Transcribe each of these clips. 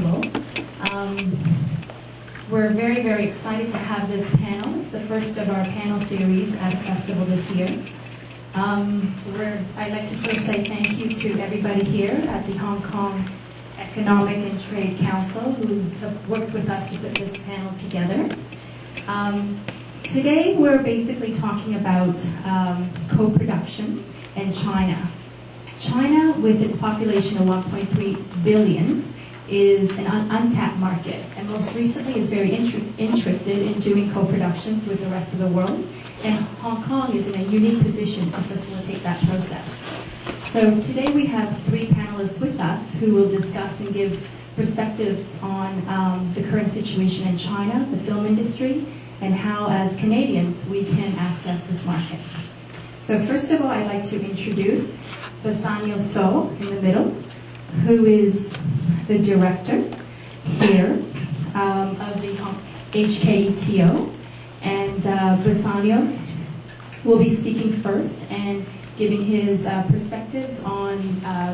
Festival. We're very, very excited to have this panel. It's the first of our panel series at the festival this year. I'd like to first say thank you to everybody here at the Hong Kong Economic and Trade Council who have worked with us to put this panel together. Today we're basically talking about co-production in China. China, with its population of 1.3 billion, is an untapped market, and most recently is very interested in doing co-productions with the rest of the world, and Hong Kong is in a unique position to facilitate that process. So today we have three panelists with us who will discuss and give perspectives on the current situation in China, the film industry, and how as Canadians we can access this market. So first of all, I'd like to introduce Bassanio So in the middle, who is the director here of the HKETO, and Bassanio will be speaking first and giving his perspectives on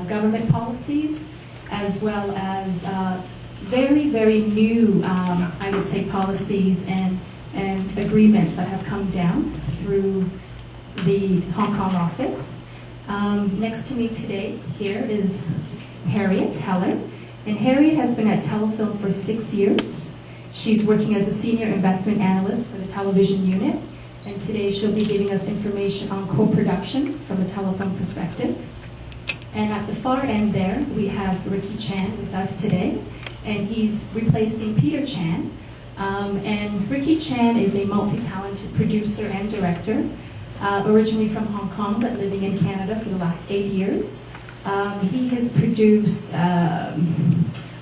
government policies, as well as very, very new, I would say, policies and agreements that have come down through the Hong Kong office. Next to me today here is Harriet Heller, and Harriet has been at Telefilm for 6 years. She's working as a senior investment analyst for the television unit, and today she'll be giving us information on co-production from a Telefilm perspective. And at the far end there, we have Ricky Chen with us today, and he's replacing Peter Chan. And Ricky Chan is a multi-talented producer and director, originally from Hong Kong, but living in Canada for the last 8 years. He has produced a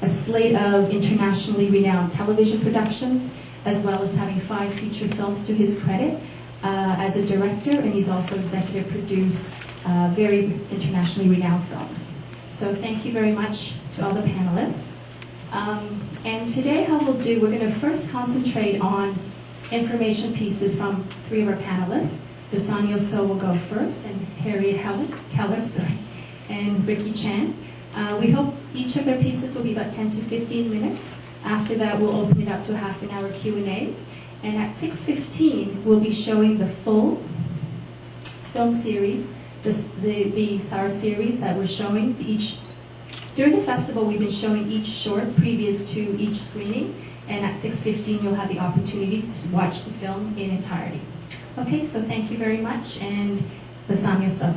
slate of internationally renowned television productions, as well as having 5 feature films to his credit as a director, and he's also executive produced very internationally renowned films. So thank you very much to all the panelists. And today how we'll do, we're going to first concentrate on information pieces from 3 of our panelists. Bassanio So will go first, and Harriet Heller, and Ricky Chan. We hope each of their pieces will be about 10 to 15 minutes. After that, we'll open it up to a half-an-hour Q&A. And at 6:15, we'll be showing the full film series, the SAR series that we're showing each. During the festival, we've been showing each short previous to each screening, and at 6:15, you'll have the opportunity to watch the film in entirety. Okay, so thank you very much, and Bassanio So.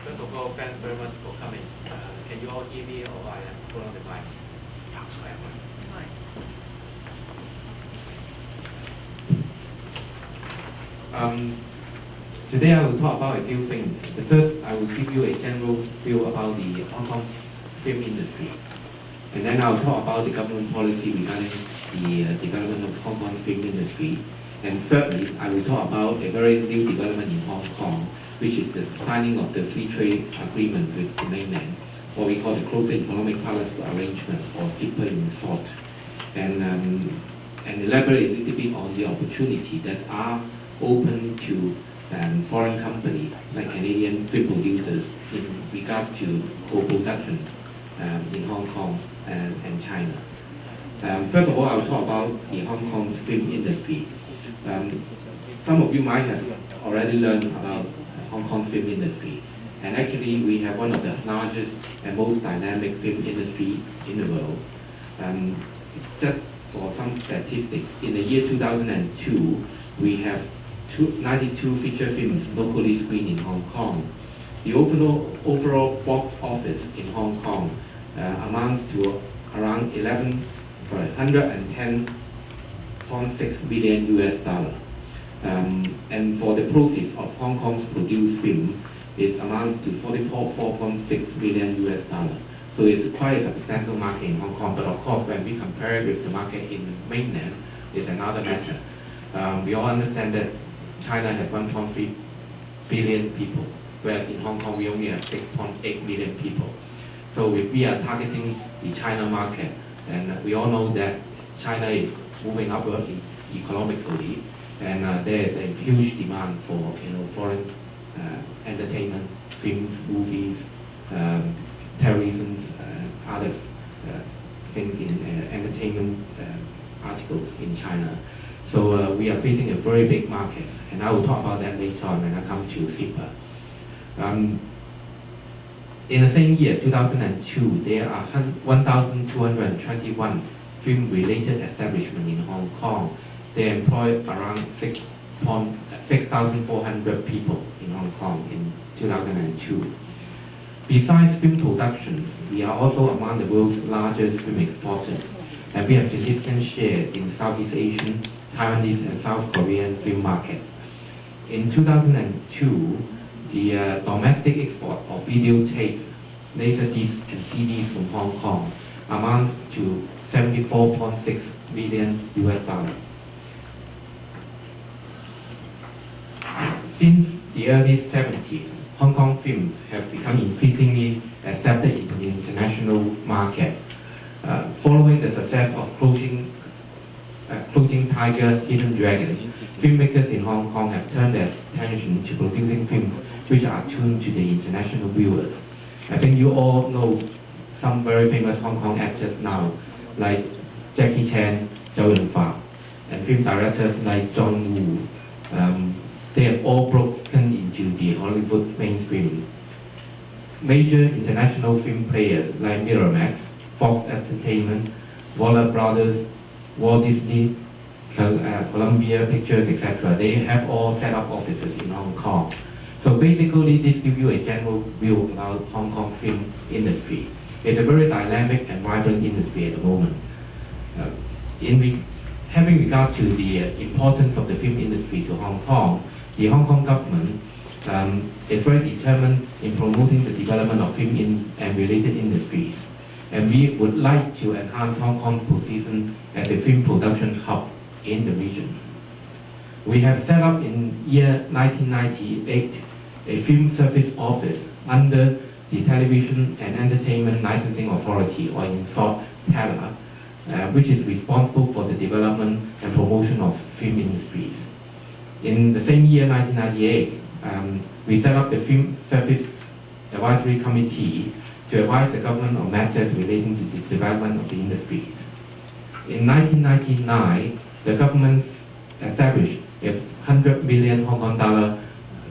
First of all, thanks very much for coming. Can you all hear me, or I have to put on the mic? Today I will talk about a few things. The first, I will give you a general view about the Hong Kong film industry. And then I'll talk about the government policy regarding the development of Hong Kong's film industry. And thirdly, I will talk about a very new development in Hong Kong, which is the signing of the free trade agreement with the mainland, what we call the closer economic partnership arrangement, or deeper in thought. And elaborate a little bit on the opportunity that are open to foreign companies like Canadian film producers in regards to co-production in Hong Kong and China. First of all, I will talk about the Hong Kong film industry. Some of you might have already learned about Hong Kong film industry, and actually we have one of the largest and most dynamic film industry in the world. Just for some statistics, in the year 2002, we have 92 feature films locally screened in Hong Kong. The overall box office in Hong Kong amounts to around 110.6 billion US dollar. And for the proceeds of Hong Kong's produced film, it amounts to 44.6 billion US dollar. So it's quite a substantial market in Hong Kong, but of course when we compare it with the market in the mainland, it's another matter. We all understand that China has 1.3 billion people, whereas in Hong Kong we only have 6.8 million people. So if we are targeting the China market, and we all know that China is moving upward economically, and there is a huge demand for foreign entertainment films, movies, terrorism, other things in entertainment articles in China. So we are facing a very big market, and I will talk about that later on when I come to CIPA. In the same year, 2002, there are 1,221 film-related establishments in Hong Kong. They employ around 6,400 people in Hong Kong in 2002. Besides film production, we are also among the world's largest film exporters, and we have significant share in Southeast Asian, Taiwanese, and South Korean film market. In 2002, the domestic export of videotapes, laserdiscs, and CDs from Hong Kong amounts to $74.6 million. Since the early 70s, Hong Kong films have become increasingly accepted into the international market. Following the success of Crouching Tiger, Hidden Dragon, filmmakers in Hong Kong have turned their attention to producing films which are tuned to the international viewers. I think you all know some very famous Hong Kong actors now, like Jackie Chen, Zhou Yunfa, and film directors like John Woo. They have all broken into the Hollywood mainstream. Major international film players like Miramax, Fox Entertainment, Warner Brothers, Walt Disney, Columbia Pictures, etc. They have all set up offices in Hong Kong. So basically, this gives you a general view about Hong Kong film industry. It's a very dynamic and vibrant industry at the moment. Having regard to the importance of the film industry to Hong Kong, the Hong Kong government is very determined in promoting the development of film and related industries. And we would like to enhance Hong Kong's position as a film production hub in the region. We have set up in year 1998 a film service office under the Television and Entertainment Licensing Authority, or in short, TELA, which is responsible for the development and promotion of film industries. In the same year, 1998, we set up the Film Service Advisory Committee to advise the government on matters relating to the development of the industries. In 1999, the government established a 100 million Hong Kong dollar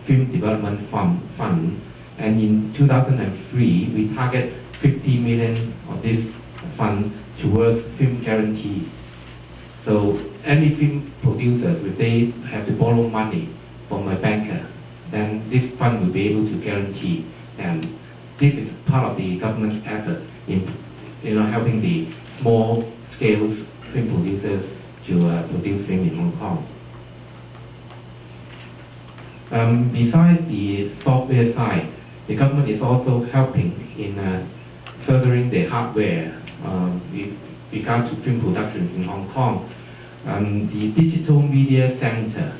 film development fund, and in 2003, we target 50 million of this fund towards film guarantee. So any film producers, if they have to borrow money from a banker, then this fund will be able to guarantee them. This is part of the government's effort in helping the small-scale film producers to produce film in Hong Kong. Besides the software side, the government is also helping in furthering the hardware with regard to film productions in Hong Kong. The Digital Media Center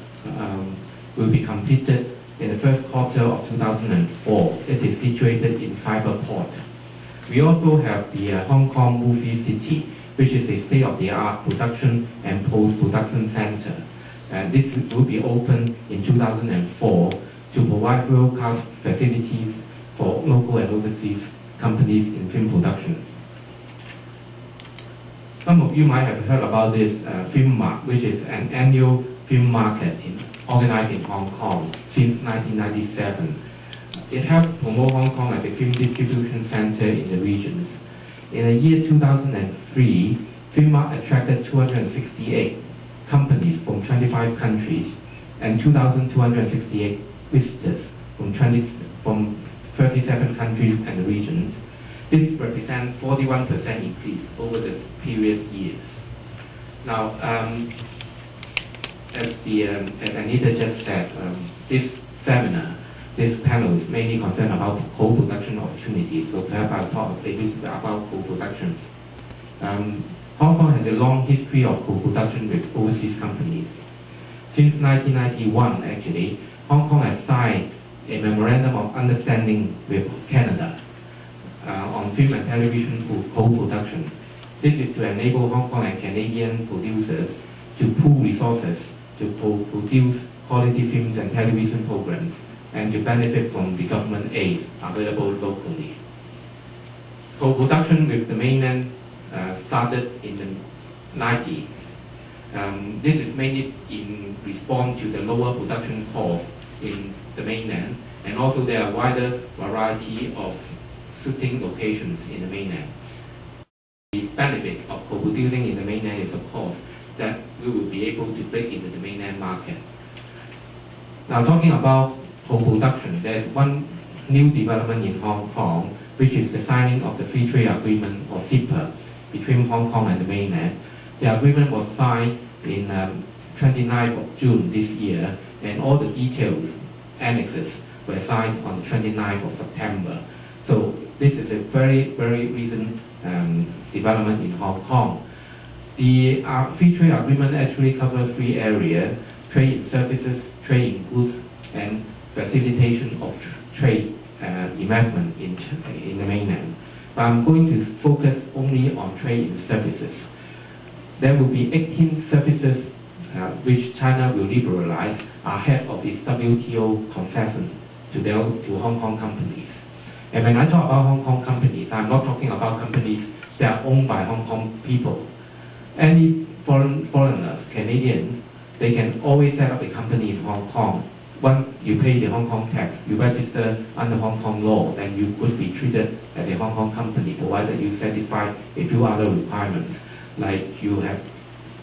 will be completed in the first quarter of 2004. It is situated in Cyberport. We also have the Hong Kong Movie City, which is a state-of-the-art production and post-production center. And this will be open in 2004 to provide world-class facilities for local and overseas companies in film production. Some of you might have heard about this Film Mart, which is an annual film market organized in Hong Kong since 1997. It helps promote Hong Kong as a film distribution center in the regions. In the year 2003, Film Mart attracted 268 companies from 25 countries and 2,268 visitors from 37 countries and the region. This represents 41% increase over the previous years. Now, as Anita just said, this seminar, this panel is mainly concerned about co-production opportunities, so perhaps I'll talk a bit about co-productions. Hong Kong has a long history of co-production with overseas companies. Since 1991, actually, Hong Kong has signed a memorandum of understanding with Canada on film and television co-production. This is to enable Hong Kong and Canadian producers to pool resources to produce quality films and television programs and to benefit from the government aids available locally. Co-production with the mainland started in the 90s. This is mainly in response to the lower production costs in the mainland, and also there are wider variety of shooting locations in the mainland. The benefit of co-producing in the mainland is, of course, that we will be able to break into the mainland market. Now, talking about co-production, there's one new development in Hong Kong, which is the signing of the Free Trade Agreement, or CEPA, between Hong Kong and the mainland. The agreement was signed in 29th of June this year, and all the details, annexes, were signed on 29th of September. So this is a very, very recent development in Hong Kong. The Free Trade Agreement actually covers 3 areas: trade in services, trade in goods, and facilitation of trade investment in the mainland. But I'm going to focus only on trade in services. There will be 18 services which China will liberalize ahead of its WTO concession to Hong Kong companies. And when I talk about Hong Kong companies, I'm not talking about companies that are owned by Hong Kong people. Any foreigners, Canadian, they can always set up a company in Hong Kong. Once you pay the Hong Kong tax, you register under Hong Kong law, then you could be treated as a Hong Kong company, provided you satisfy a few other requirements, like you have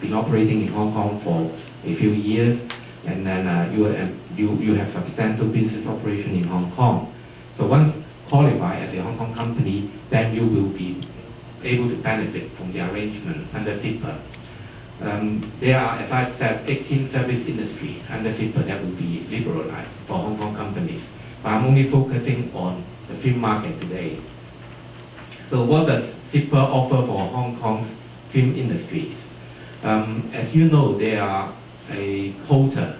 been operating in Hong Kong for a few years, and then you have substantial business operation in Hong Kong. So once qualified as a Hong Kong company, then you will be able to benefit from the arrangement under CEPA. There are, as I said, 18 service industry under CEPA that will be liberalized for Hong Kong companies. But I'm only focusing on the film market today. So what does CEPA offer for Hong Kong's film industries? As you know, there are a quota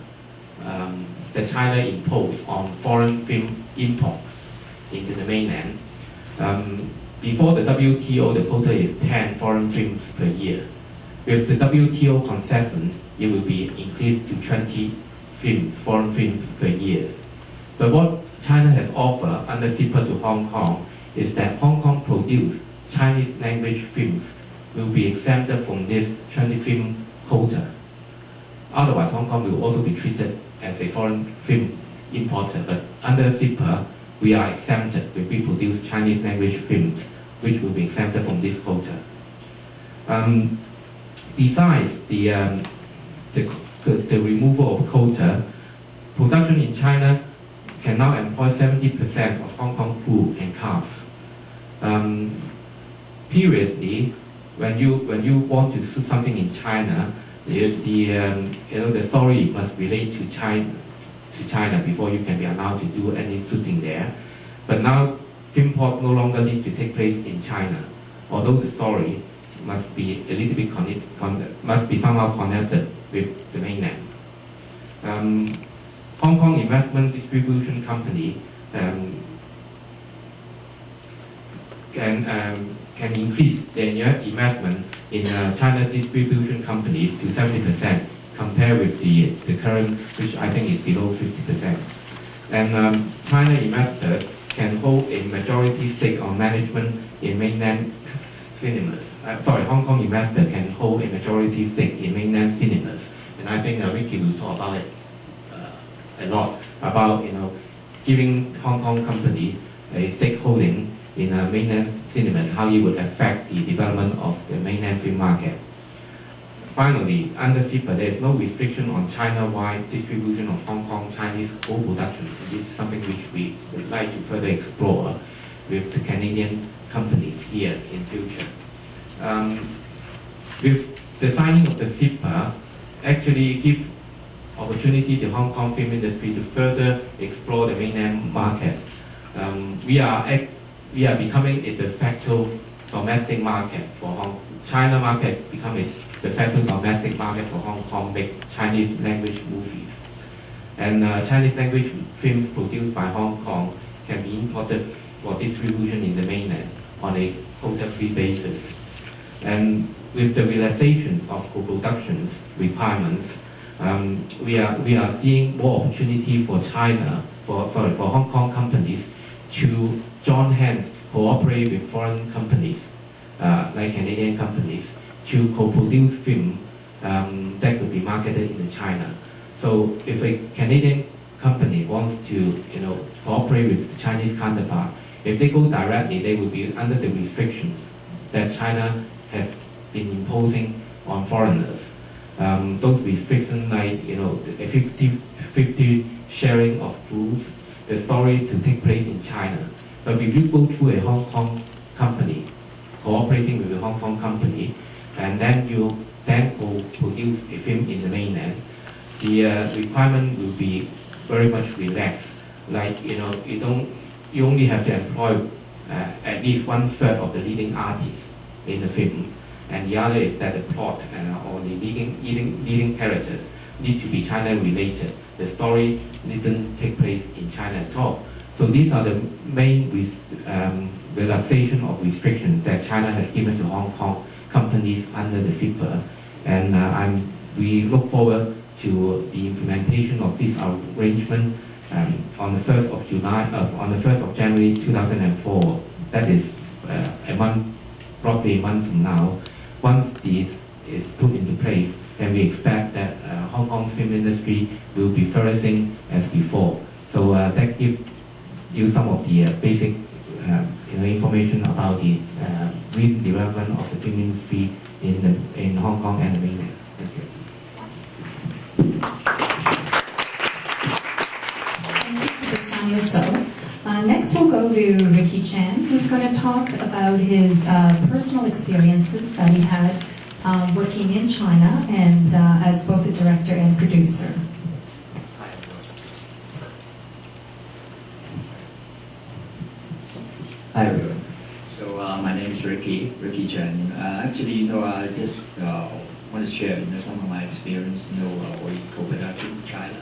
that China imposed on foreign film imports into the mainland. Before the WTO, the quota is 10 foreign films per year. With the WTO concession, it will be increased to 20 foreign films per year. But what China has offered under CEPA to Hong Kong is that Hong Kong produced Chinese language films will be exempted from this 20 film quota. Otherwise, Hong Kong will also be treated as a foreign film importer. But under CEPA, we are exempted if we produce Chinese language films, which will be exempted from this quota. Besides the removal of quota, production in China can now employ 70% of Hong Kong crew and cast. Previously, when you want to shoot something in China, the story must relate to China before you can be allowed to do any shooting there. But now, film port no longer need to take place in China, although the story must be a little bit must be somehow connected with the mainland. Hong Kong Investment Distribution Company can increase their investment in China distribution companies to 70%, compared with the current, which I think is below 50%. And China investors can hold a majority stake on management in mainland cinemas. Hong Kong investor can hold a majority stake in mainland cinemas, and I think Ricky will talk about it a lot, about giving Hong Kong company a stakeholding in mainland cinemas, how it would affect the development of the mainland film market. Finally, under CEPA, there is no restriction on China-wide distribution of Hong Kong Chinese co-production. This is something which we would like to further explore with the Canadian companies here in future. With the signing of the CEPA, actually give opportunity to Hong Kong film industry to further explore the mainland market. We are becoming a de facto domestic market for Hong Kong. China market becoming de facto domestic market for Hong Kong make Chinese language movies. And Chinese language films produced by Hong Kong can be imported for distribution in the mainland on a quota-free basis. And with the realization of co-production requirements, We are seeing more opportunity for for Hong Kong companies to join hands, cooperate with foreign companies, like Canadian companies, to co-produce film that could be marketed in China. So if a Canadian company wants to, cooperate with the Chinese counterpart, if they go directly, they will be under the restrictions that China has been imposing on foreigners. Those restrictions like, the 50-50 sharing of rules, the story to take place in China. But if you go through a Hong Kong company, cooperating with a Hong Kong company, and then you then go produce a film in the mainland, the requirement will be very much relaxed. Like, you only have to employ at least 1/3 of the leading artists in the film, and the other is that the plot or the leading characters need to be China related. The story didn't take place in China at all. So these are the main relaxation of restrictions that China has given to Hong Kong companies under the FIPA, and we look forward to the implementation of this arrangement on the 1st of January 2004. That is roughly a month from now. Once this is put into place, then we expect that Hong Kong's film industry will be flourishing as before. So that gives you some of the basic information about the recent development of the film industry in Hong Kong and the mainland. Thank you. Next we'll go to Ricky Chen, who's going to talk about his personal experiences that he had working in China and as both a director and producer. Hi everyone. So my name is Ricky Chen. Actually, I just want to share some of my experience with co-production in China.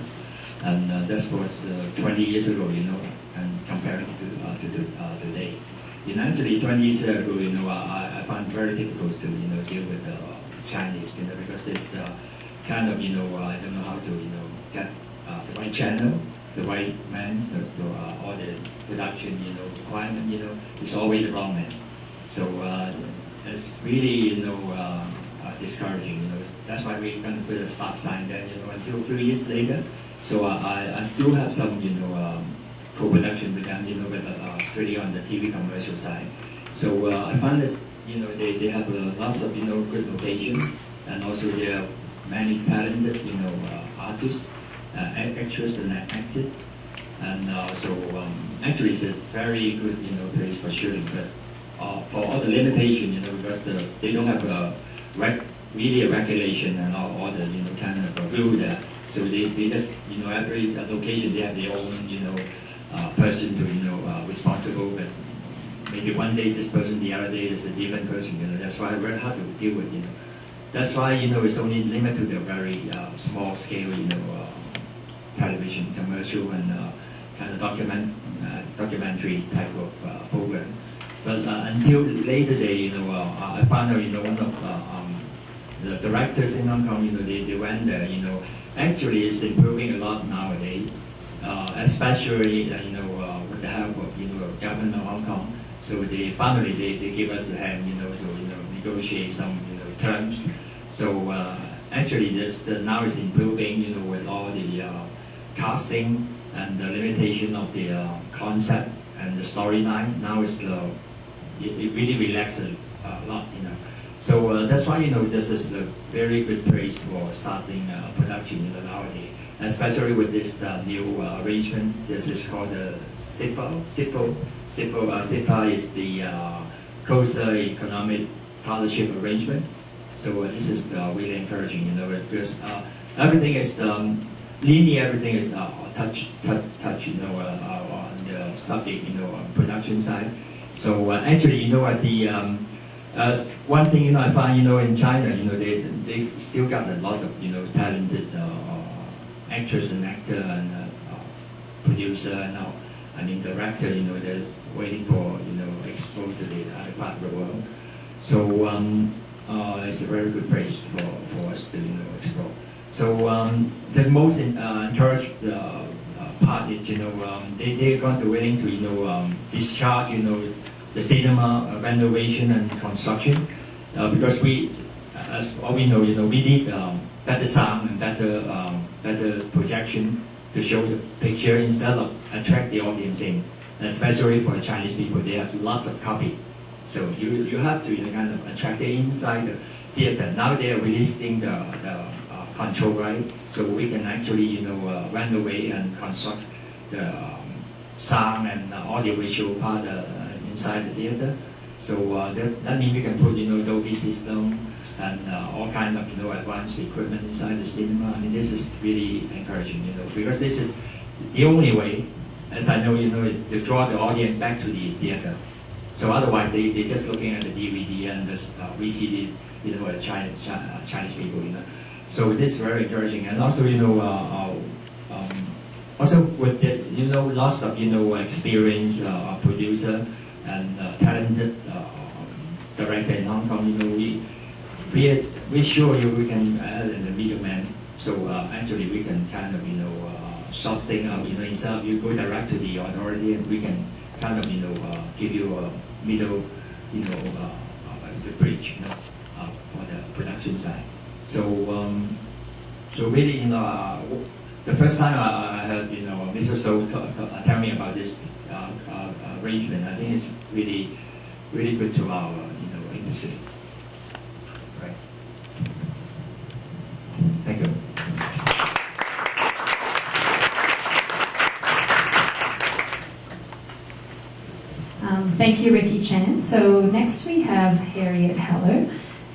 And that was 20 years ago, and comparing to today. Actually 20 years ago, I found it very difficult to, deal with Chinese, because it's kind of, I don't know how to, get the right channel, the right man, all the production, requirement, it's always the wrong man. So it's really, discouraging, That's why we're going to put a stop sign there, until 2 years later. So I do have some, co-production with them, with strictly on the TV commercial side. So I find that, they have lots of, good location, and also they have many talented, artists, actors and actors. And so actually it's a very good, place for shooting. But for all the limitation, because they don't have really a regulation and all the, kind of rule there. So they just, every location they have their own, person to, responsible. But maybe one day this person, the other day is a different person. That's why it's very hard to deal with. That's why it's only limited to the very small scale, television commercial and kind of documentary type of program. But until later day, I found out, one of the directors in Hong Kong, they went there, actually it's improving a lot nowadays, especially, with the help of, government of Hong Kong. So they finally, they give us a hand, to, negotiate some, terms. So actually this now is improving, with all the casting and the limitation of the concept and the storyline. Now it's it really relaxes a lot, So that's why, this is a very good place for starting production nowadays, especially with this new arrangement. This is called the CIPA. CIPA is the Coastal Economic Partnership Arrangement. So this is really encouraging, because everything is linear, everything is touch, on the subject, on production side. So actually, at the one thing, I find, in China, they still got a lot of, talented actors and actor and producer and director, they're waiting for, explore to the other part of the world. So it's a very good place for us to, explore. So the most encouraged part is, they're going to willing to, discharge, the cinema renovation and construction, because we, as all we know, we need better sound and better projection to show the picture instead of attract the audience in. Especially for the Chinese people, they have lots of copy. So you have to kind of attract it inside the theater. Now they are releasing the control, right? So we can actually, renovate and construct the sound and audio visual part inside the theater. So that means we can put, Dolby system and all kind of, advanced equipment inside the cinema. I mean, this is really encouraging, because this is the only way, as I know, to draw the audience back to the theater. So otherwise, they're just looking at the DVD and we see the Chinese people, So this is very encouraging, and also, also with the, lots of, experienced producer and talented director in Hong Kong, we're sure we can add in the middleman. So actually, we can kind of, sort thing out, instead of you go direct to the authority, and we can kind of, give you a middle, the bridge, for the production side. So, so really, the first time I heard, Mr. So tell me about this arrangement, I think it's really, really good to our, industry. Right. Thank you. Thank you, Ricky Chen. So next we have Harriet Heller,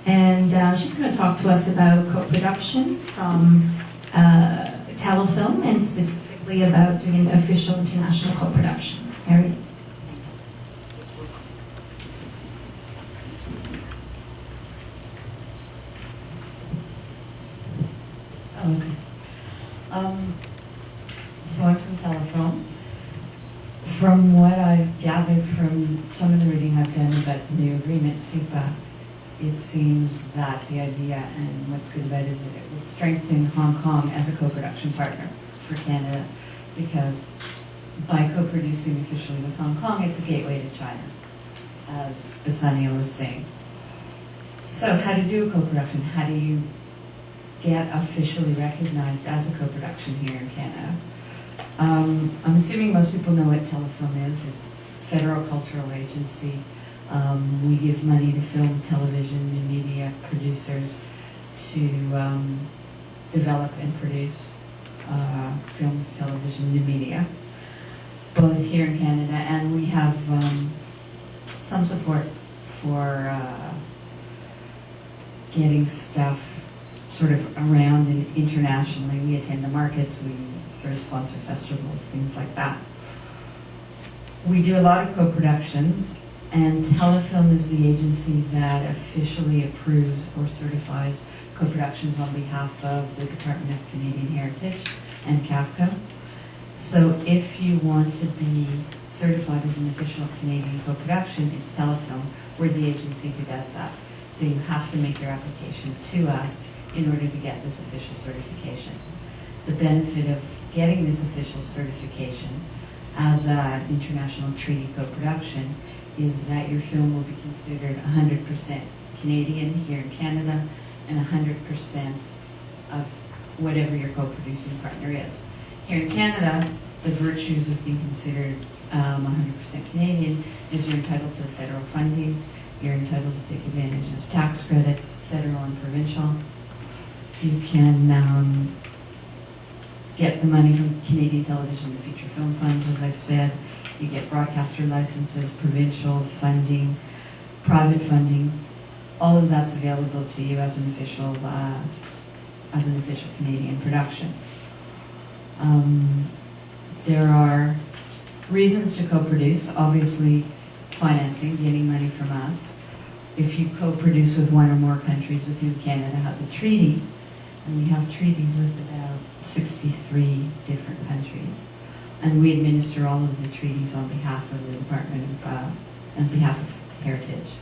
and she's going to talk to us about co-production from telefilm, and specifically about doing official international co-production. Harriet. Okay. So I'm from telefilm. From what I've gathered from some of the reading I've done about the new agreement, SIPA, it seems that the idea, and what's good about it, is that it will strengthen Hong Kong as a co-production partner for Canada, because by co-producing officially with Hong Kong, it's a gateway to China, as Bassanio was saying. So how to do a co-production? How do you get officially recognized as a co-production here in Canada? I'm assuming most people know what telefilm is. It's a federal cultural agency. We give money to film, television, and media producers to develop and produce films, television, and media, both here in Canada, and we have some support for getting stuff sort of around and internationally. We attend the markets, we sort of sponsor festivals, things like that. We do a lot of co-productions, and Telefilm is the agency that officially approves or certifies co-productions on behalf of the Department of Canadian Heritage and CAFCO. So if you want to be certified as an official Canadian co-production, it's Telefilm. We're the agency who does that. So you have to make your application to us in order to get this official certification. The benefit of getting this official certification as an international treaty co-production is that your film will be considered 100% Canadian here in Canada and 100% of whatever your co-producing partner is. Here in Canada, the virtues of being considered 100% Canadian is you're entitled to federal funding, you're entitled to take advantage of tax credits, federal and provincial. You can get the money from Canadian television and feature film funds, as I've said. You get broadcaster licenses, provincial funding, private funding. All of that's available to you as an official Canadian production. There are reasons to co-produce. Obviously, financing, getting money from us. If you co-produce with one or more countries with whom Canada has a treaty, and we have treaties with about 63 different countries, and we administer all of the treaties on behalf of the Department of, on behalf of Heritage.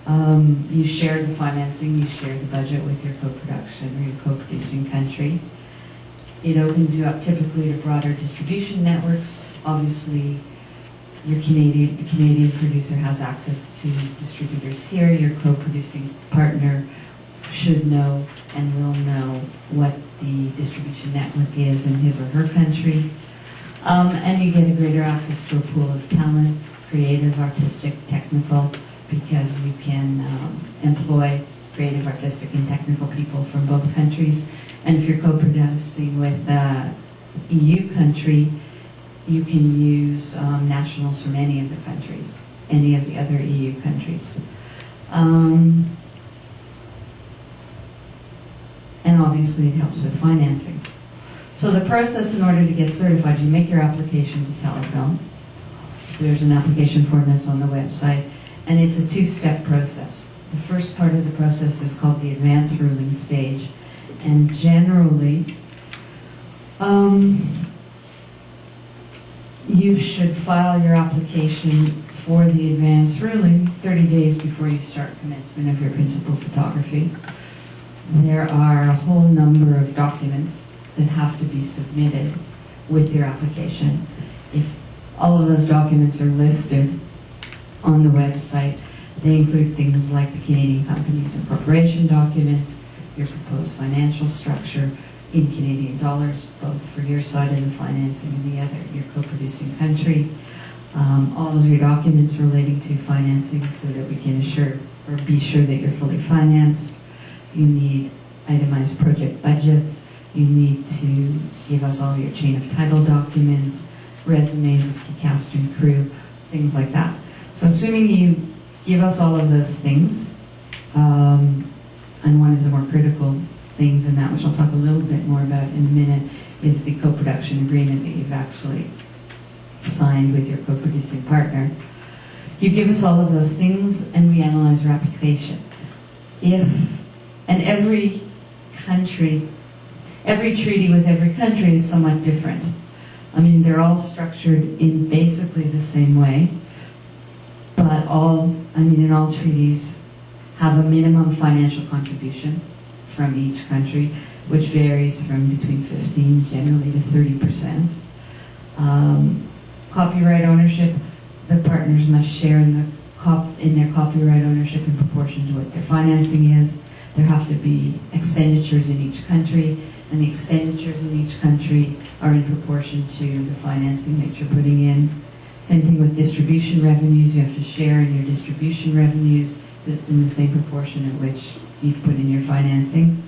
You share the financing, you share the budget with your co-production or your co-producing country. It opens you up typically to broader distribution networks. Obviously, the Canadian producer has access to distributors here. Your co-producing partner should know and will know what the distribution network is in his or her country. And you get a greater access to a pool of talent, creative, artistic, technical, because you can employ creative, artistic, and technical people from both countries. And if you're co-producing with an EU country, you can use nationals from any of the countries, any of the other EU countries. And obviously it helps with financing. So the process in order to get certified, you make your application to Telefilm. There's an application form that's on the website, and it's a two-step process. The first part of the process is called the advanced ruling stage, and generally, you should file your application for the advanced ruling 30 days before you start commencement of your principal photography. There are a whole number of documents that have to be submitted with your application. If all of those documents are listed on the website, they include things like the Canadian Companies and Corporation documents, your proposed financial structure in Canadian dollars, both for your side of the financing and the other, your co-producing country, all of your documents relating to financing so that we can assure or be sure that you're fully financed. You need itemized project budgets. You need to give us all your chain of title documents, resumes of key cast and crew, things like that. So assuming you give us all of those things, and one of the more critical things in that, which I'll talk a little bit more about in a minute, is the co-production agreement that you've actually signed with your co-producing partner. You give us all of those things and we analyze your application. And every country, every treaty with every country is somewhat different. I mean, they're all structured in basically the same way, but in all treaties have a minimum financial contribution from each country, which varies from between 15 generally to 30%. Copyright ownership, the partners must share in their copyright ownership in proportion to what their financing is. There have to be expenditures in each country, and the expenditures in each country are in proportion to the financing that you're putting in. Same thing with distribution revenues. You have to share in your distribution revenues in the same proportion at which you've put in your financing.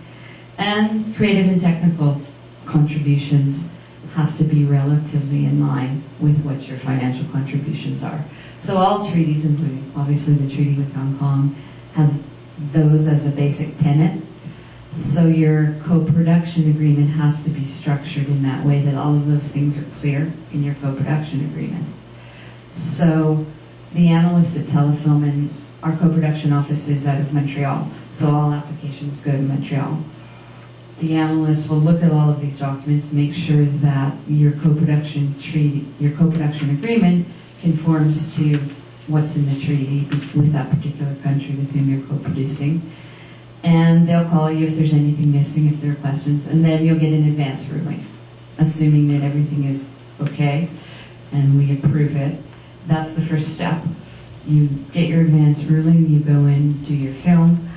And creative and technical contributions have to be relatively in line with what your financial contributions are. So all treaties, including obviously the treaty with Hong Kong, has those as a basic tenet. So your co-production agreement has to be structured in that way that all of those things are clear in your co-production agreement. So the analyst at Telefilm, and our co-production office is out of Montreal, so all applications go to Montreal. The analyst will look at all of these documents, make sure that your co-production treaty, your co-production agreement conforms to what's in the treaty with that particular country with whom you're co-producing. And they'll call you if there's anything missing, if there are questions, and then you'll get an advance ruling, assuming that everything is okay and we approve it. That's the first step. You get your advance ruling, you go in, do your film,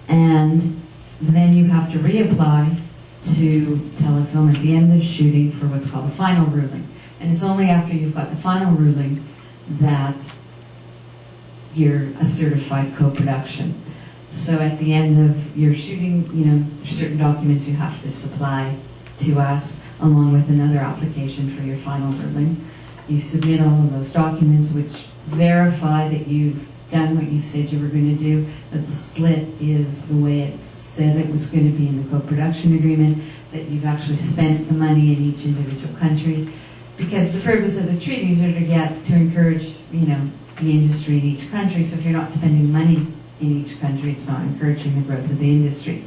and then you have to reapply to Telefilm at the end of shooting for what's called a final ruling. And it's only after you've got the final ruling that you're a certified co-production. So at the end of your shooting, there's certain documents you have to supply to us along with another application for your final ruling. You submit all of those documents which verify that you've done what you said you were going to do, that the split is the way it said it was going to be in the co-production agreement, that you've actually spent the money in each individual country. Because the purpose of the treaties are to encourage, the industry in each country. So if you're not spending money in each country, it's not encouraging the growth of the industry.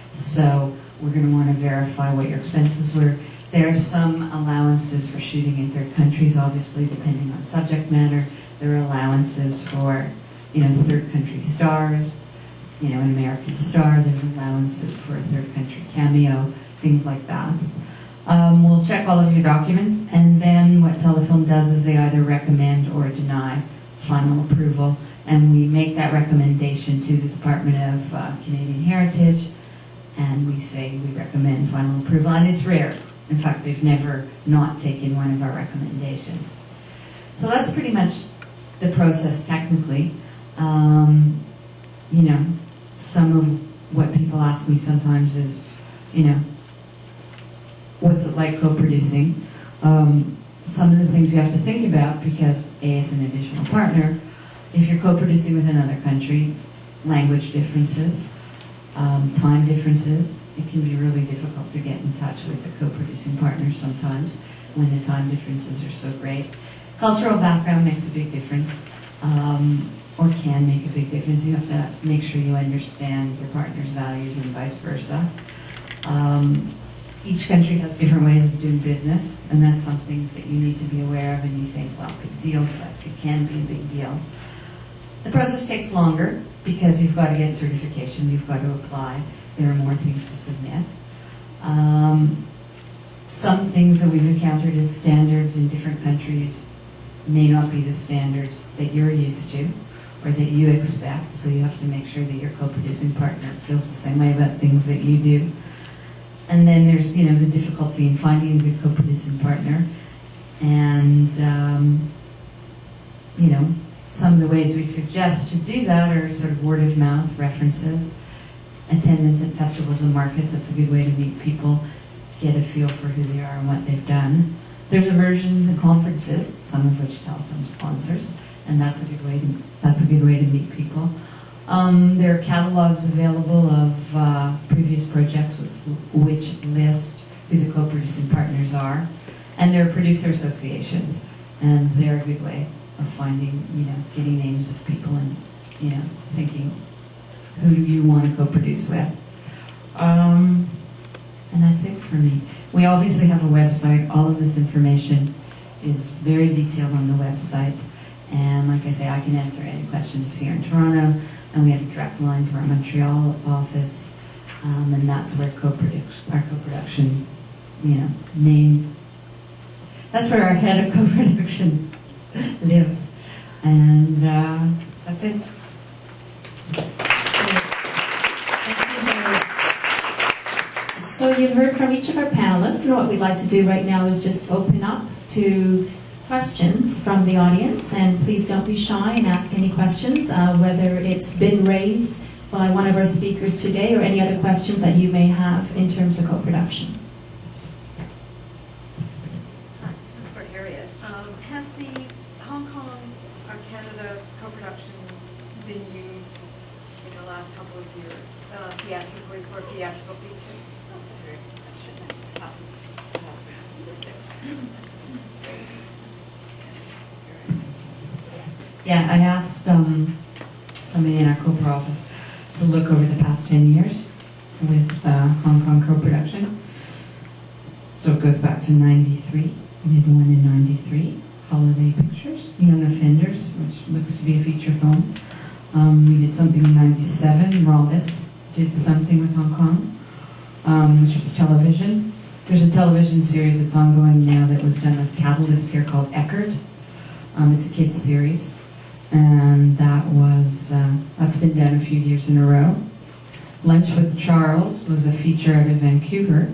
So we're going to want to verify what your expenses were. There are some allowances for shooting in third countries, obviously, depending on subject matter. There are allowances for third country stars. In American Star, there's allowances for a third country cameo, things like that. We'll check all of your documents, and then what Telefilm does is they either recommend or deny final approval, and we make that recommendation to the Department of Canadian Heritage, and we say we recommend final approval, and it's rare. In fact, they've never not taken one of our recommendations. So that's pretty much the process technically. Some of what people ask me sometimes is, what's it like co-producing? Some of the things you have to think about, because A, it's an additional partner. If you're co-producing with another country, language differences, time differences, it can be really difficult to get in touch with a co-producing partner sometimes when the time differences are so great. Cultural background makes a big difference, or can make a big difference. You have to make sure you understand your partner's values and vice versa. Each country has different ways of doing business, and that's something that you need to be aware of, and you think, well, big deal, but it can be a big deal. The process takes longer because you've got to get certification, you've got to apply, there are more things to submit. Some things that we've encountered as standards in different countries may not be the standards that you're used to or that you expect, so you have to make sure that your co-producing partner feels the same way about things that you do. And then there's, the difficulty in finding a good co-producing partner. And, some of the ways we suggest to do that are sort of word of mouth, references, attendance at festivals and markets. That's a good way to meet people, get a feel for who they are and what they've done. There's immersions and conferences, some of which Telefilm sponsors, and that's a good way to meet people. There are catalogs available of previous projects which list who the co-producing partners are, and there are producer associations, and they're a good way of finding, getting names of people and, thinking who do you want to co-produce with. And that's it for me. We obviously have a website. All of this information is very detailed on the website, and like I say, I can answer any questions here in Toronto. And we have a direct line to our Montreal office, and that's where our co-production, main, that's where our head of co-productions lives. And that's it. So you've heard from each of our panelists, and what we'd like to do right now is just open up to questions from the audience, and please don't be shy and ask any questions, whether it's been raised by one of our speakers today or any other questions that you may have in terms of co-production. This is for Harriet. Has the Hong Kong or Canada co-production been used in the last couple of years, theatrically, for theatrical features? That's a very good question. I just have statistics. Yeah, I asked somebody in our Copra office to look over the past 10 years with Hong Kong co-production. So it goes back to 93. We did one in 93, Holiday Pictures, Young Offenders, which looks to be a feature film. We did something in 97, Rawbus did something with Hong Kong, which was television. There's a television series that's ongoing now that was done with Catalyst here called Eckert. It's a kids series. And that's been done a few years in a row. Lunch with Charles was a feature out of Vancouver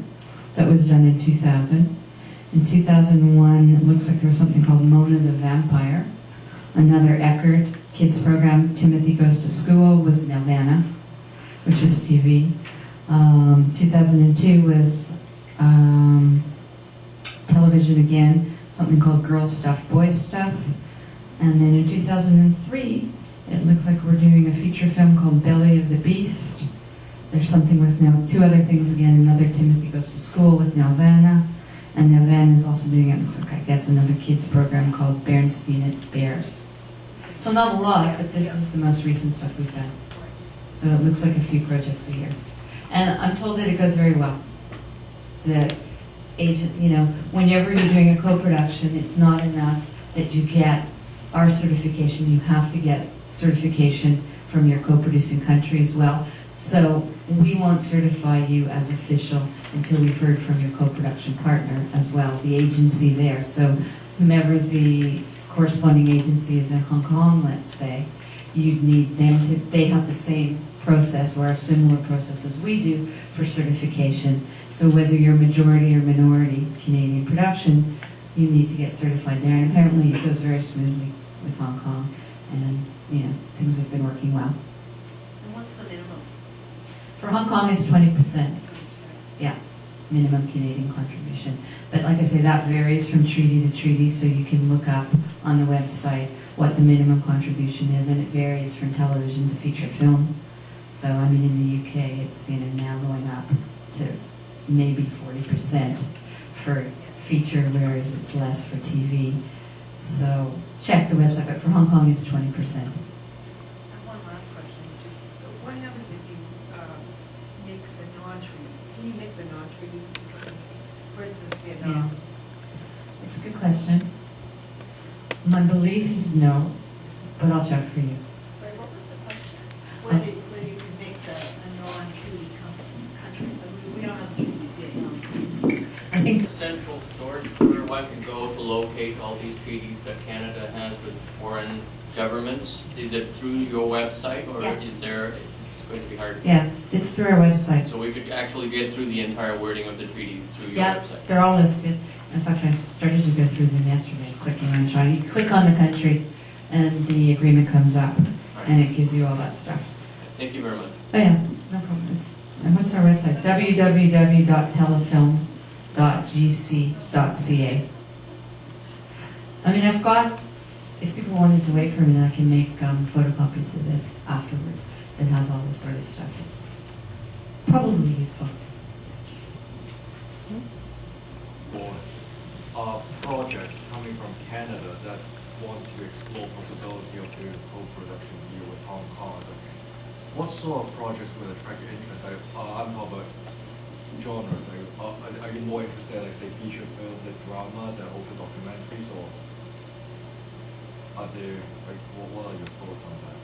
that was done in 2000. In 2001, it looks like there was something called Mona the Vampire. Another Eckert kids program, Timothy Goes to School, was Nelvana, which is TV. 2002 was television again, something called Girls Stuff, Boys Stuff. And then in 2003, it looks like we're doing a feature film called Belly of the Beast. There's something with two other things again, another Timothy Goes to School with Nelvana. And Nelvana is also doing, it looks like, I guess, another kids program called Bernstein at Bears. So not a lot, but this is the most recent stuff we've done. So it looks like a few projects a year. And I'm told that it goes very well. The agent, whenever you're doing a co-production, it's not enough that you get our certification, you have to get certification from your co-producing country as well. So we won't certify you as official until we've heard from your co-production partner as well, the agency there. So whomever the corresponding agency is in Hong Kong, let's say, you'd need them to, they have the same process or a similar process as we do for certification. So whether you're majority or minority Canadian production, you need to get certified there. And apparently it goes very smoothly with Hong Kong. And, you know, things have been working well. And what's the minimum? For Hong Kong, it's 20%. Yeah, minimum Canadian contribution. But like I say, that varies from treaty to treaty, so you can look up on the website what the minimum contribution is, and it varies from television to feature film. So, I mean, in the UK, it's, you know, now going up to maybe 40% for feature, whereas it's less for TV. So, check the website, but for Hong Kong, it's 20%. I have one last question, which is, what happens if you mix a non-treaty? Can you mix a non-treaty company? For instance, Vietnam? Yeah. It's a good question. My belief is no, but I'll check for you. Sorry, what was the question? Whether you could mix a non-treaty country, but we don't have a treaty with Vietnam. I think The central source where one can go to locate all these treaties that Canada has with foreign governments, is it through your website, or Yeah. is there, it's going to be hard? yeah, it's through our website. So we could actually get through the entire wording of the treaties through your Yeah, website? they're all listed. In fact, I started to go through them yesterday, clicking on China. You click on the country, and the agreement comes up, and it gives you all that stuff. Thank you very much. Oh yeah, no problem. And what's our website? www.telefilm.gc.ca. I mean, I've got, if people wanted to wait for me, I can make photocopies of this afterwards. It has all this sort of stuff. It's probably useful. For projects coming from Canada that want to explore possibility of doing co-production deal with Hong Kong or something, what sort of projects would attract your interest? I'm talking about genres. Are you more interested, like, say, feature films, like drama, that also documentaries, or are there, like, what are your thoughts on that?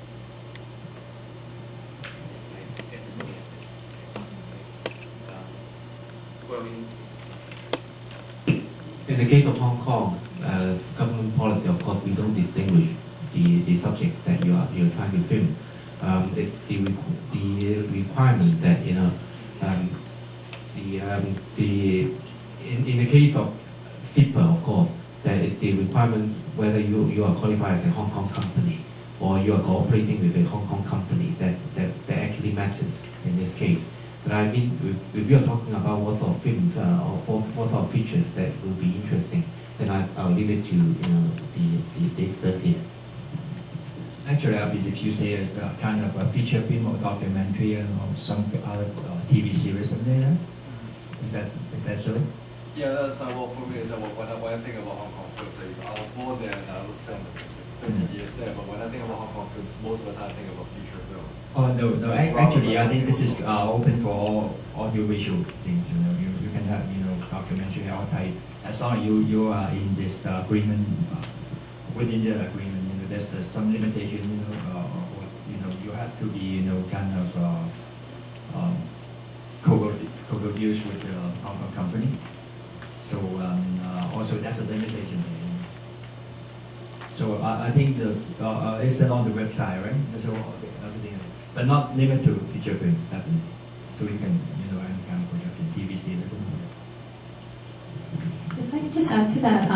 Well, in the case of Hong Kong, government policy, of course, we don't distinguish the subject that you're trying to film. It's the requirement that, you know, in the case of SIPA, of course, there is the requirement whether you are qualified as a Hong Kong company or you are cooperating with a Hong Kong company that actually matters in this case. But I mean, if you are talking about what sort of films or what sort of features that will be interesting, then I'll leave it to, you know, the experts here. Actually, I believe you say it's a kind of a feature film or documentary or some other TV series something like that. Is that so? Yeah, that's well, for me, is when I think about Hong Kong films, I was born there and I was spent 30 years there, but when I think about Hong Kong films, most of the time I think about feature films. Oh no! Actually, I think this is open for all audiovisual things. You know, you can have, you know, documentary or type, as long as you are in this agreement, within the agreement. You know, there's some limitation. You know, or, you know, you have to be, you know, kind of co-produced with the Hong Kong company. So also that's a limitation. So I think it's on the website, right? So everything, but not limited to feature film, definitely. So you can, you know, any kind of production, TV series. If I could just add to that,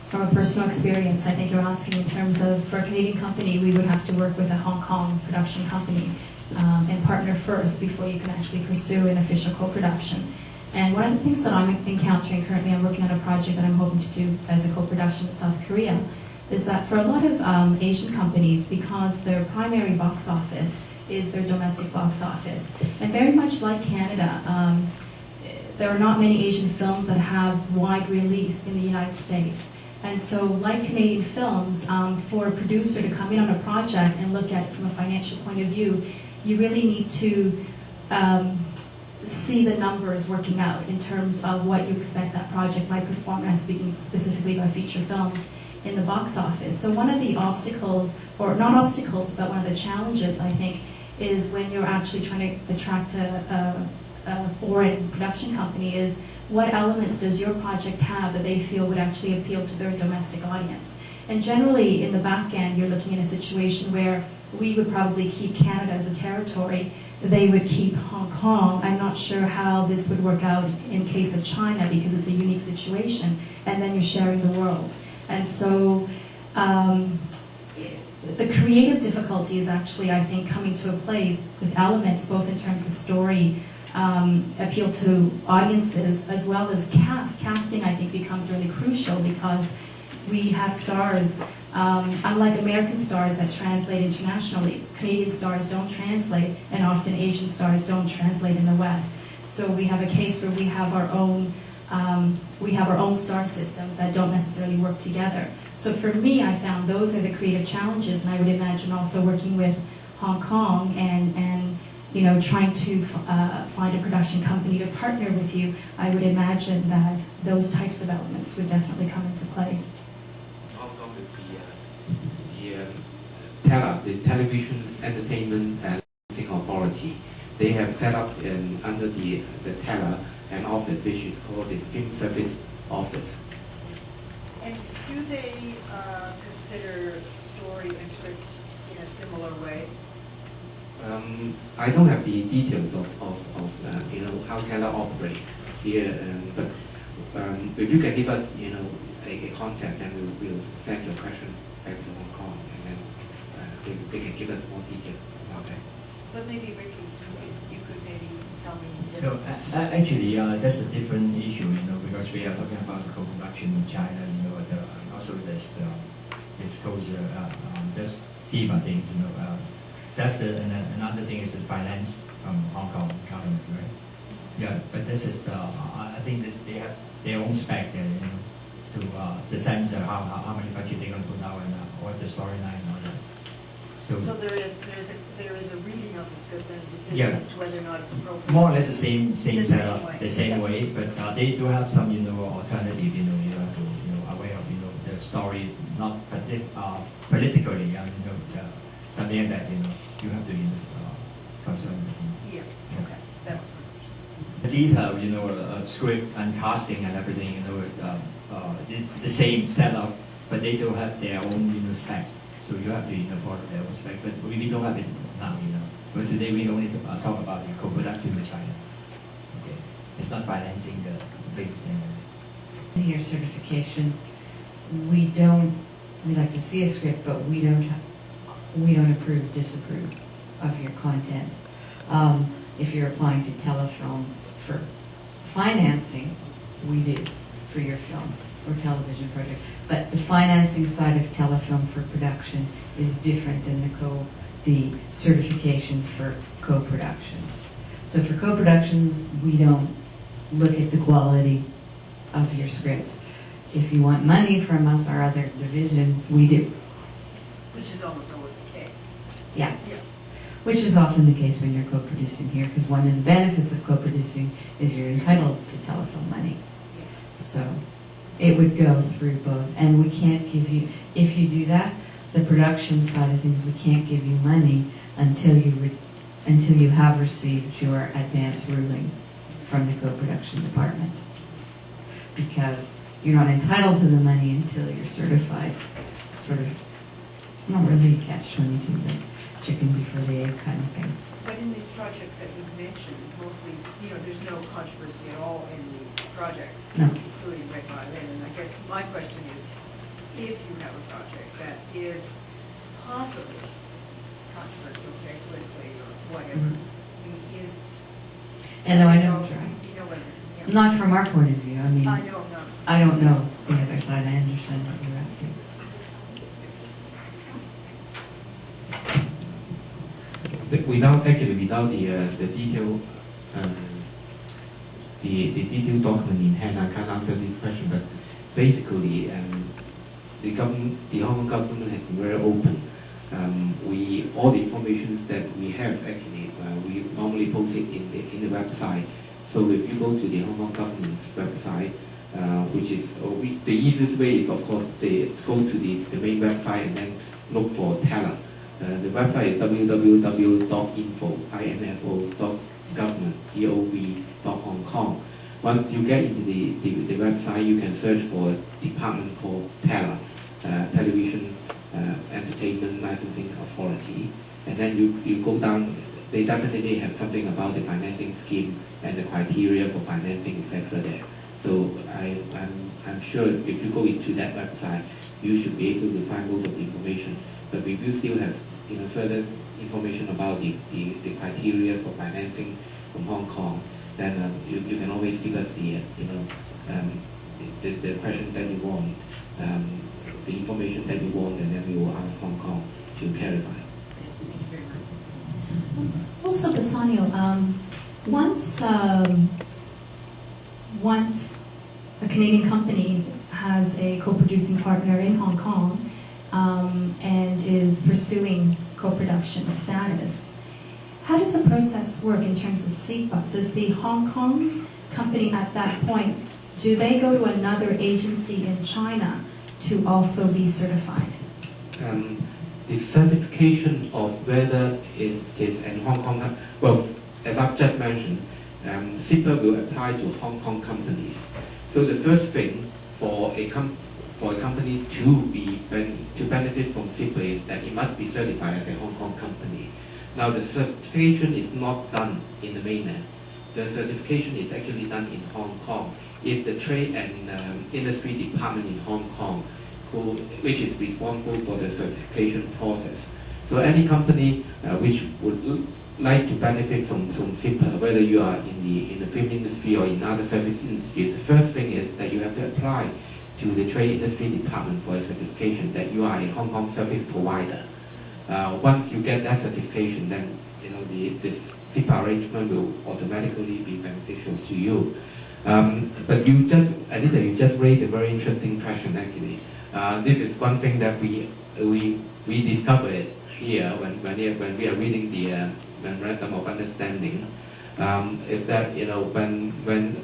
from a personal experience, I think you're asking in terms of, for a Canadian company, we would have to work with a Hong Kong production company and partner first before you can actually pursue an official co-production. And one of the things that I'm encountering currently, I'm working on a project that I'm hoping to do as a co-production with South Korea, is that for a lot of Asian companies, because their primary box office is their domestic box office, and very much like Canada, there are not many Asian films that have wide release in the United States. And so, like Canadian films, for a producer to come in on a project and look at it from a financial point of view, you really need to see the numbers working out in terms of what you expect that project might perform. I'm speaking specifically about feature films. in the box office. So one of the obstacles, or not obstacles, but one of the challenges, I think, is when you're actually trying to attract a foreign production company is what elements does your project have that they feel would actually appeal to their domestic audience. And generally, in the back end, you're looking at a situation where we would probably keep Canada as a territory, they would keep Hong Kong. I'm not sure how this would work out in case of China because it's a unique situation, and then you're sharing the world. And so the creative difficulty is actually, I think, coming to a place with elements both in terms of story, appeal to audiences, as well as cast. Casting, I think, becomes really crucial because we have stars, unlike American stars that translate internationally, Canadian stars don't translate, and often Asian stars don't translate in the West. So we have a case where we have our own star systems that don't necessarily work together. So for me, I found those are the creative challenges, and I would imagine also working with Hong Kong and you know, trying to find a production company to partner with you, I would imagine that those types of elements would definitely come into play. The Television Entertainment and Licensing Authority, they have set up under the TELA an office which is called the Film Service Office. And do they consider story and script in a similar way? I don't have the details of you know, how TELA operate here, but if you can give us, you know, a contact, then we'll send your question back to Hong Kong, and then they can give us more details about that. But maybe Ricky, you could maybe tell me. No, actually, that's a different issue, you know, because we are talking about co-production in China, you know, also there's this goes this SIVA thing, you know, that's another thing is the finance from Hong Kong government, right? Yeah, but this is I think they have their own spec there, you know, to sense how many budget they're going to put out and what's the storyline and all that. So there is a reading of the script and a decision Yeah. as to whether or not it's appropriate. more or less the same setup, way. the same way, but they do have some, you know, alternative, you know, you have to, you know, aware of, you know, the story, not politically, you know, something like that, you know, you have to, you know, concern with. Yeah, okay, that was my question. The detail, you know, script and casting and everything, you know, is the same setup, but they do have their own, you know, spec. So you have to, you know, follow their own spec, but we don't have it now, you know. But today we only talk about the co-production with China. Okay, it's not financing the films anymore. Your certification, we like to see a script, but we don't approve, disapprove of your content. If you're applying to Telefilm for financing, we do for your film or television project. But the financing side of Telefilm for production is different than the certification for co-productions. So for co-productions, we don't look at the quality of your script. If you want money from us, our other division, we do. Which is almost always the case. Yeah. Yeah. Which is often the case when you're co-producing here, because one of the benefits of co-producing is you're entitled to Telefilm money. Yeah. So it would go through both. And we can't give you, if you do that, the production side of things, we can't give you money until you have received your advance ruling from the co-production department. Because you're not entitled to the money until you're certified. Sort of, not really catch-22, but chicken before the egg kind of thing. But in these projects that you've mentioned, mostly, you know, there's no controversy at all in these projects, No. including Red Violin. And I guess my question is, if you have a project that is possibly controversial, say politically or whatever, I mean, is... And no, I know what you're right. You know what it is. Yeah. Not from our point of view. I mean, I know, no. I don't know the other side. I understand what you're asking. Without the detailed the detailed document in hand, I can't answer this question. But basically, the Hong Kong government has been very open. All the information that we have actually we normally post it in the website. So if you go to the Hong Kong government's website, which is the easiest way is of course they go to the main website and then look for Teller. The website is www.info.government.gov.hk. Once you get into the website, you can search for a department called Teller, Television Entertainment Licensing Authority, and then you go down. They definitely have something about the financing scheme and the criteria for financing, etc. there. So I'm sure if you go into that website, you should be able to find most of the information. But we will still have further information about the criteria for financing from Hong Kong. Then you can always give us the question that you want, the information that you want, and then we will ask Hong Kong to clarify. Also, Bassanio, once a Canadian company has a co-producing partner in Hong Kong and is pursuing co-production status, how does the process work in terms of SIPA? Does the Hong Kong company at that point, do they go to another agency in China to also be certified? The certification of whether it is in Hong Kong, well, as I've just mentioned, SIPA will apply to Hong Kong companies. So the first thing for a company to benefit from SIPA is that it must be certified as a Hong Kong company. Now the certification is not done in the mainland. The certification is actually done in Hong Kong. It's the Trade and Industry Department in Hong Kong which is responsible for the certification process. So any company which would like to benefit from SIPA, whether you are in the film industry or in other service industries, the first thing is that you have to apply to the Trade Industry Department for a certification that you are a Hong Kong service provider. Once you get that certification, then the SIPA arrangement will automatically be beneficial to you. But you just raised a very interesting question actually. This is one thing that we discovered here when we are reading the Memorandum of Understanding, is that when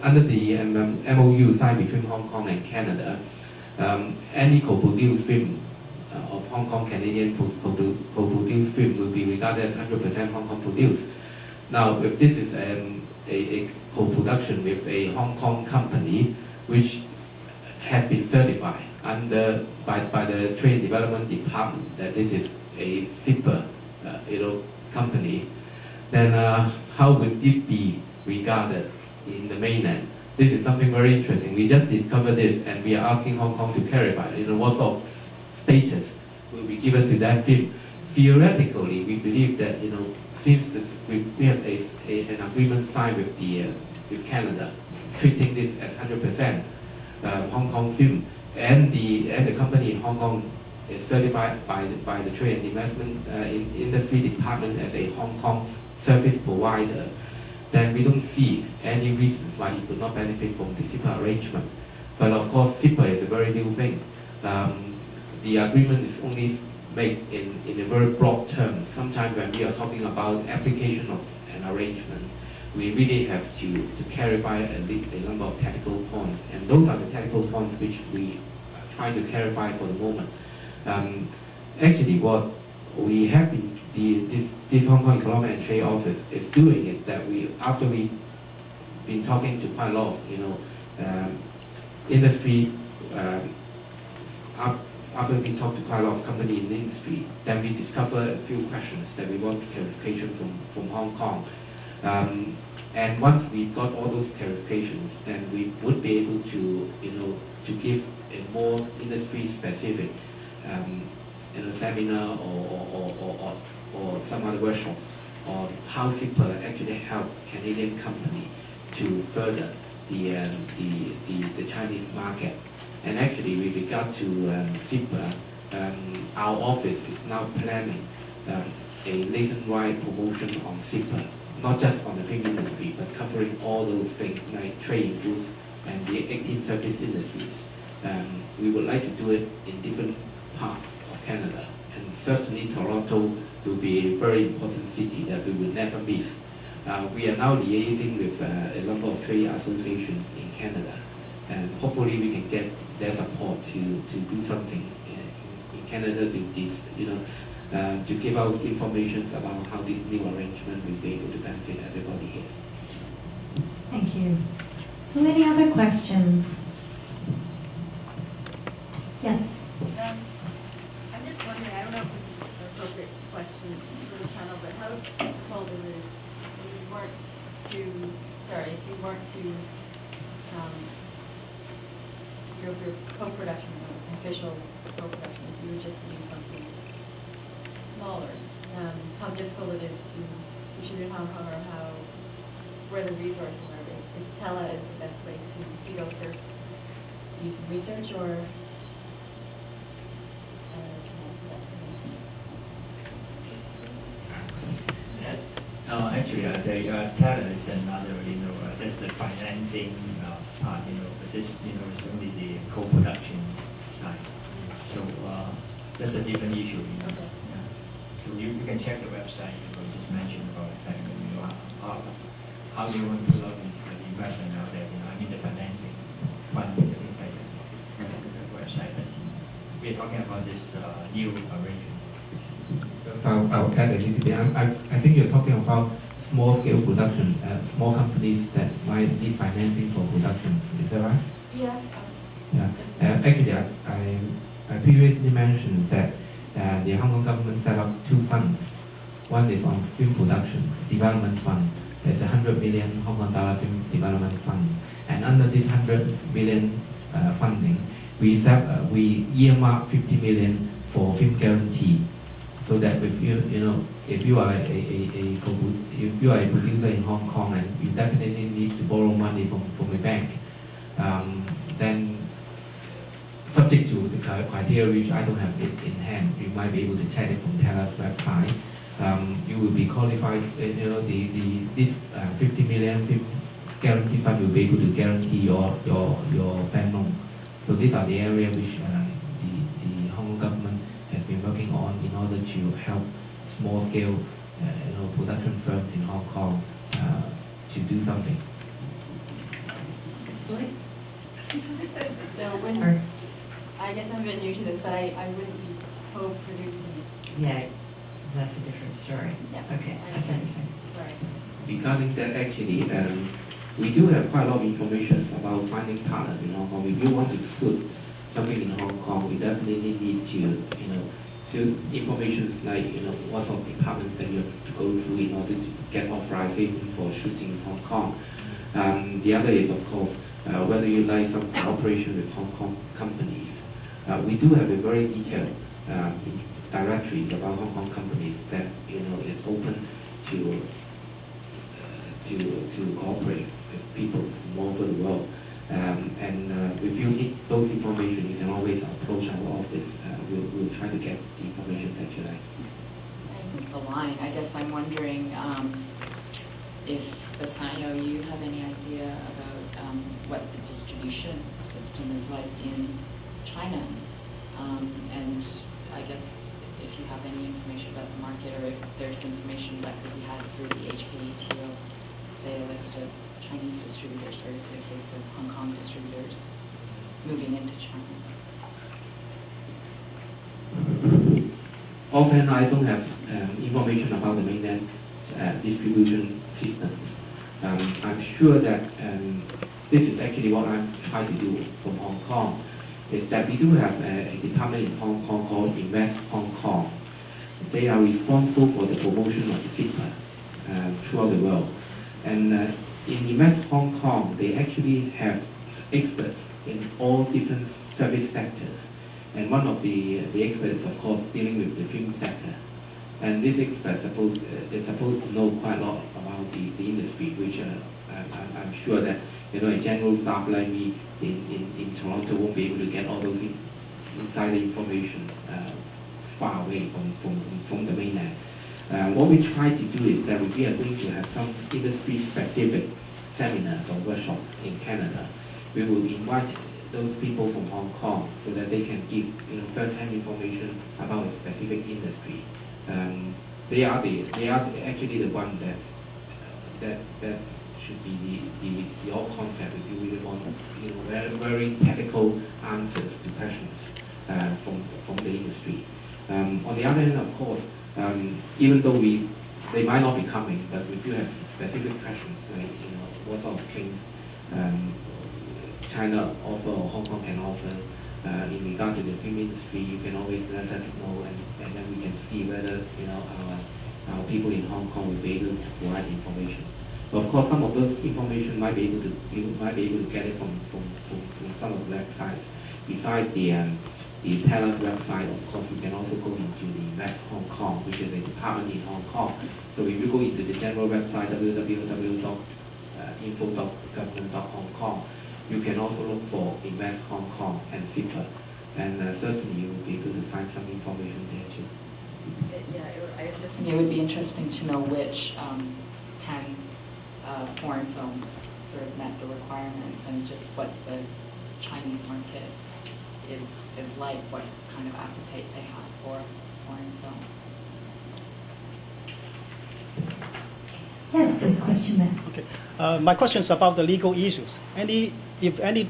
under the MOU signed between Hong Kong and Canada, any co-produced film of Hong Kong Canadian co-produced film will be regarded as 100% Hong Kong produced. Now, if this is a co-production with a Hong Kong company which has been certified by the Trade Development Department that this is a SIPA company, then how would it be regarded in the mainland? This is something very interesting. We just discovered this, and we are asking Hong Kong to clarify. What sort of status will be given to that film? Theoretically, we believe that since we have an agreement signed with Canada, treating this as 100% Hong Kong film, and the company in Hong Kong is certified by the Trade and Investment Industry Department as a Hong Kong service provider, then we don't see any reasons why it would not benefit from the SIPA arrangement. But of course, SIPA is a very new thing. The agreement is only made in a very broad terms. Sometimes when we are talking about application of an arrangement, we really have to clarify a number of technical points, and those are the technical points which we are trying to clarify for the moment. Actually, what we have been this Hong Kong Economic and Trade Office is doing is that after we've been talking to quite a lot of industry, after we've been talking to quite a lot of companies in the industry, then we discover a few questions that we want clarification from Hong Kong. And once we got all those clarifications, then we would be able to give a more industry-specific seminar or some other workshops on how SIPA actually help Canadian company to further the Chinese market. And actually, with regard to SIPA, our office is now planning a nationwide promotion on SIPA, not just on the film industry, but covering all those things like trade, goods, and the 18 service industries. We would like to do it in different parts of Canada, and certainly Toronto will be a very important city that we will never miss. We are now liaising with a number of trade associations in Canada, and hopefully we can get their support to do something in Canada with this, to give out information about how this new arrangement will be able to benefit everybody here. Thank you. So any other questions? Yes. I'm just wondering, I don't know if this is an appropriate question for the channel, but how difficult is it if you weren't to go through co-production, official co-production, if you would just do something smaller, how difficult it is to shoot in Hong Kong, or where the resources are. If Tela is the best place to go first to do some research, or Actually, Tela is another, that's the financing part, but this, is only the co-production side. So that's a different issue, Okay. Yeah. So you can check the website, just mentioned about the fact that, how do you want to look at the investment out there, the financing, funding, things like that. The website, but we're talking about this new arrangement. I'll add a little bit. I think you're talking about small-scale production, small companies that might need financing for production. Is that right? Yeah. Yeah. Actually, I previously mentioned that the Hong Kong government set up two funds. One is on film production development fund. There's a 100 million Hong Kong dollar film development fund, and under this 100 million funding, we earmark 50 million for film guarantee. So that if if you are a producer in Hong Kong and you definitely need to borrow money from a bank, then subject to the criteria which I don't have it in hand, you might be able to check it from Tela's website. You will be qualified. This 50 million film guarantee fund will be able to guarantee your bank loan. So these are the areas which the Hong Kong government has been working on in order to help small-scale, production firms in Hong Kong to do something. Really? So I guess I'm a bit new to this, but I wouldn't be co-producing it. Yeah, that's a different story. Yeah. Okay, that's interesting. Sorry. Regarding that, actually, we do have quite a lot of information about finding partners in Hong Kong. If you want to shoot something in Hong Kong, we definitely need to, fill information like, what sort of departments that you have to go through in order to get authorization for shooting in Hong Kong. The other is, of course, whether you like some cooperation with Hong Kong companies. We do have a very detailed directories about Hong Kong companies that, is open to cooperate with people from all over the world. If you need those information, you can always approach our office. We'll try to get the information that you like. And the line, I guess I'm wondering if Bassanio, you have any idea about what the distribution system is like in China, and I guess if you have any information about the market, or if there's information that could be had through the HKETO, say a list of Chinese distributors, or is it a case of Hong Kong distributors moving into China? Often I don't have information about the mainland distribution systems. I'm sure that this is actually what I'm trying to do from Hong Kong, is that we do have a department in Hong Kong called Invest Hong Kong. They are responsible for the promotion of cinema throughout the world. And in Invest Hong Kong, they actually have experts in all different service sectors. And one of the experts, of course, dealing with the film sector. And this expert is supposed to know quite a lot about the industry, which I'm sure that a general staff like me in Toronto won't be able to get all those insider information far away from the mainland. What we try to do is that we are going to have some industry-specific seminars or workshops in Canada. We will invite those people from Hong Kong so that they can give first-hand information about a specific industry. They are actually the one that should be the old concept. If you really want, very, very technical answers to questions from the industry. On the other hand, of course, even though they might not be coming, but if you have specific questions, like what sort of things China offer or Hong Kong can offer in regard to the film industry, you can always let us know, and then we can see whether our people in Hong Kong will be able to provide information. But of course, some of those information might be able to get it from some of the websites. Besides the Teller's website, of course, we can also go into the West Hong Kong, which is a department in Hong Kong. So if you go into the general website, www.info.government.hongkong, you can also look for Invest Hong Kong and FIPA, and certainly you will be able to find some information there too. I was just thinking it would be interesting to know which 10 foreign films sort of met the requirements, and just what the Chinese market is like, what kind of appetite they have for foreign films. Yes, there's a question there. Okay, my question is about the legal issues. If any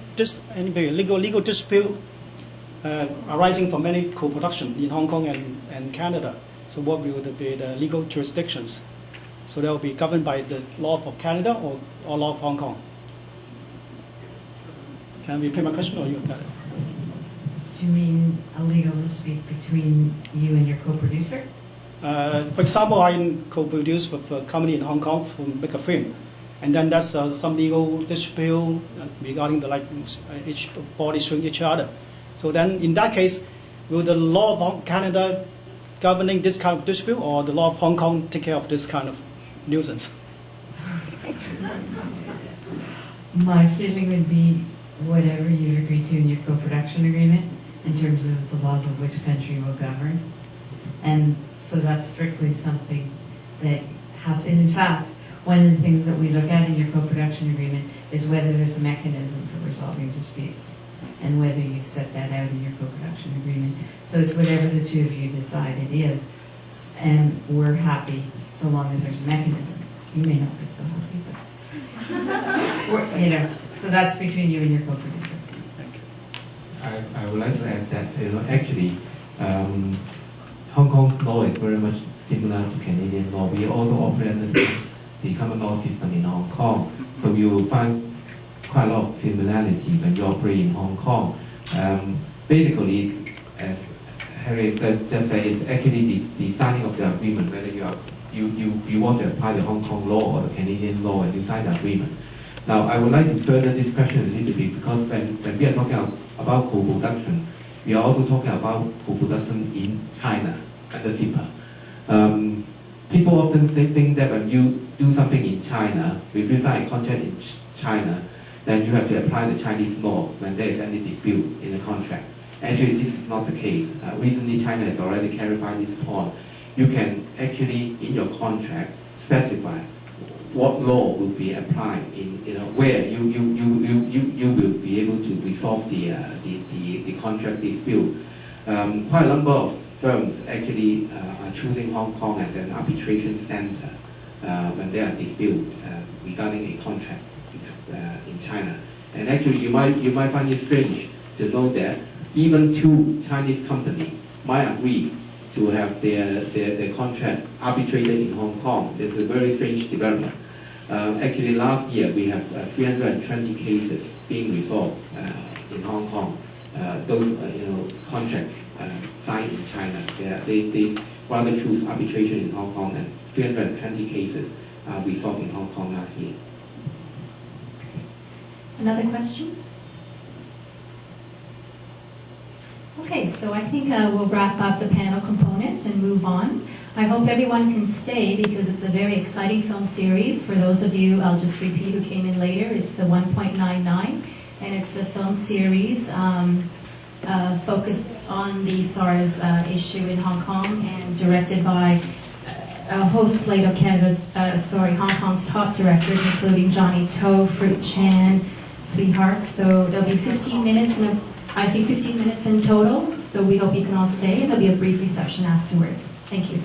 legal dispute arising from any co-production in Hong Kong and Canada, so what will be the legal jurisdictions? So they will be governed by the law of Canada or law of Hong Kong? Can I repeat my question, or you got it? Do you mean a legal dispute between you and your co-producer? For example, I co-produce with a company in Hong Kong to make a film, and then there's some legal dispute regarding each body suing each other. So then, in that case, will the law of Canada governing this kind of dispute, or the law of Hong Kong take care of this kind of nuisance? My feeling would be whatever you've agreed to in your co-production agreement in terms of the laws of which country will govern. And so that's strictly something that has, and in fact, one of the things that we look at in your co-production agreement is whether there's a mechanism for resolving disputes and whether you've set that out in your co-production agreement. So it's whatever the two of you decide it is, and we're happy so long as there's a mechanism. You may not be so happy, but so that's between you and your co-producer. I would like to add that actually Hong Kong's law is very much similar to Canadian law. We also operate under the common law system in Hong Kong, so you will find quite a lot of similarity when you operate in Hong Kong. Basically, it's, as Harriet just said, it's actually the signing of the agreement, whether you want to apply the Hong Kong law or the Canadian law, and you sign the agreement. Now, I would like to further this question a little bit, because when we are talking about co-production, we are also talking about co-production in China under FIPA. People often think that when you do something in China, if you sign a contract in China, then you have to apply the Chinese law when there is any dispute in the contract. Actually, this is not the case. Recently, China has already clarified this point. You can actually, in your contract, specify what law will be applied in, where you will be able to resolve the contract dispute. Quite a number of firms actually are choosing Hong Kong as an arbitration center when there are disputes regarding a contract in China. And actually, you might find it strange to know that even two Chinese companies might agree to have their contract arbitrated in Hong Kong. It's a very strange development. Actually, last year we have 320 cases being resolved in Hong Kong. Those contracts signed in China, they rather choose arbitration in Hong Kong, and 320 cases resolved in Hong Kong last year. Another question? Okay, so I think we'll wrap up the panel component and move on. I hope everyone can stay because it's a very exciting film series. For those of you, I'll just repeat who came in later, it's the 1.99, and it's a film series focused on the SARS issue in Hong Kong and directed by a whole slate of Hong Kong's top directors, including Johnny To, Fruit Chan, Sweetheart. So there'll be 15 minutes, I think 15 minutes in total, so we hope you can all stay, and there'll be a brief reception afterwards. Thank you.